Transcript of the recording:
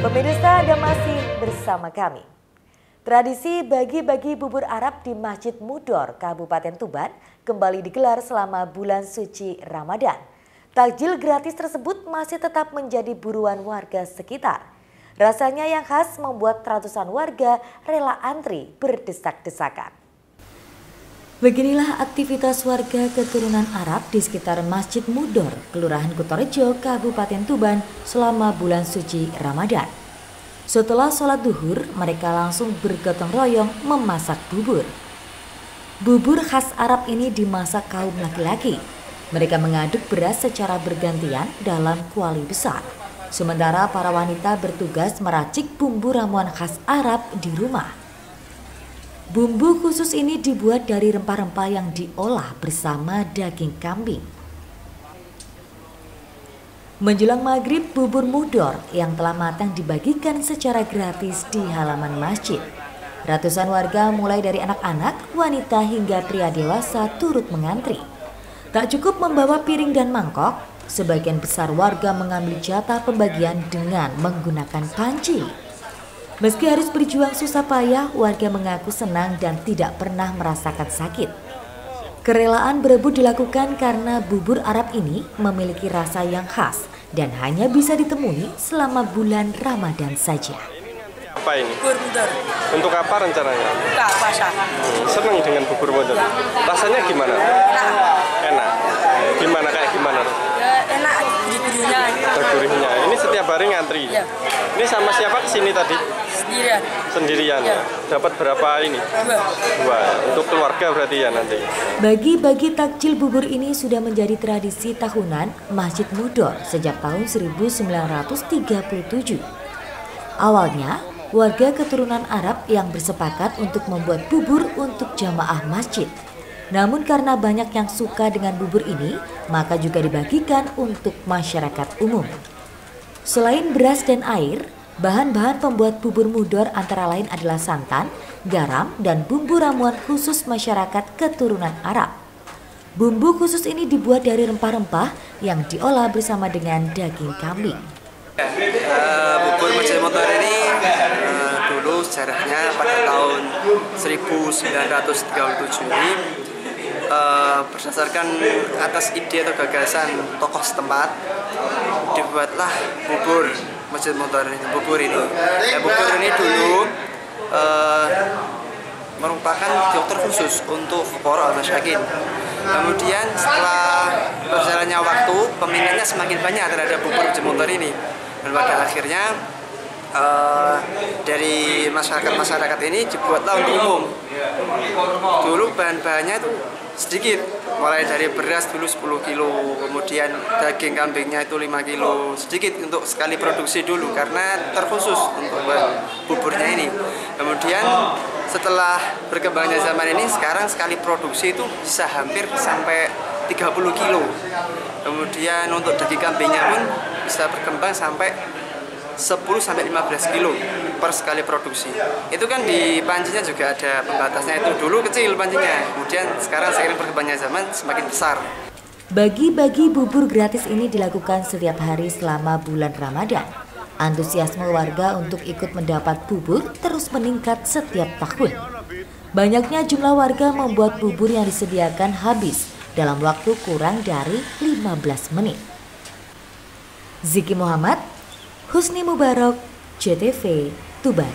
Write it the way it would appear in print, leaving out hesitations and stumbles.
Pemirsa, Anda masih bersama kami. Tradisi bagi-bagi bubur Arab di Masjid Mudor, Kabupaten Tuban kembali digelar selama bulan suci Ramadan. Takjil gratis tersebut masih tetap menjadi buruan warga sekitar. Rasanya yang khas membuat ratusan warga rela antri berdesak-desakan. Beginilah aktivitas warga keturunan Arab di sekitar Masjid Mudor, Kelurahan Kutorejo, Kabupaten Tuban selama bulan suci Ramadan. Setelah sholat duhur, mereka langsung bergotong royong memasak bubur. Bubur khas Arab ini dimasak kaum laki-laki. Mereka mengaduk beras secara bergantian dalam kuali besar. Sementara para wanita bertugas meracik bumbu ramuan khas Arab di rumah. Bumbu khusus ini dibuat dari rempah-rempah yang diolah bersama daging kambing. Menjelang maghrib, bubur mudor yang telah matang dibagikan secara gratis di halaman masjid. Ratusan warga mulai dari anak-anak, wanita hingga pria dewasa turut mengantri. Tak cukup membawa piring dan mangkok, sebagian besar warga mengambil jatah pembagian dengan menggunakan panci. Meski harus berjuang susah payah, warga mengaku senang dan tidak pernah merasakan sakit. Kerelaan berebut dilakukan karena bubur Arab ini memiliki rasa yang khas dan hanya bisa ditemui selama bulan Ramadan saja. Apa ini? Bubur mudor. Untuk apa rencananya? Buka puasa. Senang dengan bubur mudor. Rasanya gimana? Enak. Enak. Gimana kayak gimana? Ya enak gurih-gurihnya. Gurihnya. Ini setiap hari ngantri. Ya. Ini sama siapa kesini tadi? Sendirian. Sendirian. Ya. Dapat berapa ini? Dua. Untuk keluarga berarti ya nanti. Bagi-bagi takjil bubur ini sudah menjadi tradisi tahunan Masjid Mudor sejak tahun 1937. Awalnya, warga keturunan Arab yang bersepakat untuk membuat bubur untuk jamaah masjid. Namun karena banyak yang suka dengan bubur ini, maka juga dibagikan untuk masyarakat umum. Selain beras dan air, bahan-bahan pembuat bubur mudor antara lain adalah santan, garam, dan bumbu ramuan khusus masyarakat keturunan Arab. Bumbu khusus ini dibuat dari rempah-rempah yang diolah bersama dengan daging kambing. Bubur Masjid Mudor ini dulu sejarahnya pada tahun 1937 ini berdasarkan atas ide atau gagasan tokoh setempat dibuatlah bubur Masjid Mudor ini. Bubur ini dulu merupakan dokter khusus untuk fuqara al-masyakin. Kemudian setelah berjalannya waktu, peminatnya semakin banyak terhadap bubur Masjid Mudor ini. Dan pada akhirnya dari masyarakat ini dibuatlah untuk umum. Dulu bahan-bahannya itu sedikit, mulai dari beras dulu 10 kilo, kemudian daging kambingnya itu 5 kilo, sedikit untuk sekali produksi dulu karena terkhusus untuk buburnya ini. Kemudian setelah berkembangnya zaman ini, sekarang sekali produksi itu bisa hampir sampai 30 kilo. Kemudian untuk daging kambingnya pun bisa berkembang sampai 10-15 kilo per sekali produksi. Itu kan di pancinya juga ada pembatasnya, itu dulu kecil pancinya, kemudian sekarang seiring berkembangnya zaman semakin besar. Bagi-bagi bubur gratis ini dilakukan setiap hari selama bulan Ramadan. Antusiasme warga untuk ikut mendapat bubur terus meningkat setiap tahun. Banyaknya jumlah warga membuat bubur yang disediakan habis dalam waktu kurang dari 15 menit. Ziki Muhammad, Husni Mubarak, JTV, Tuban.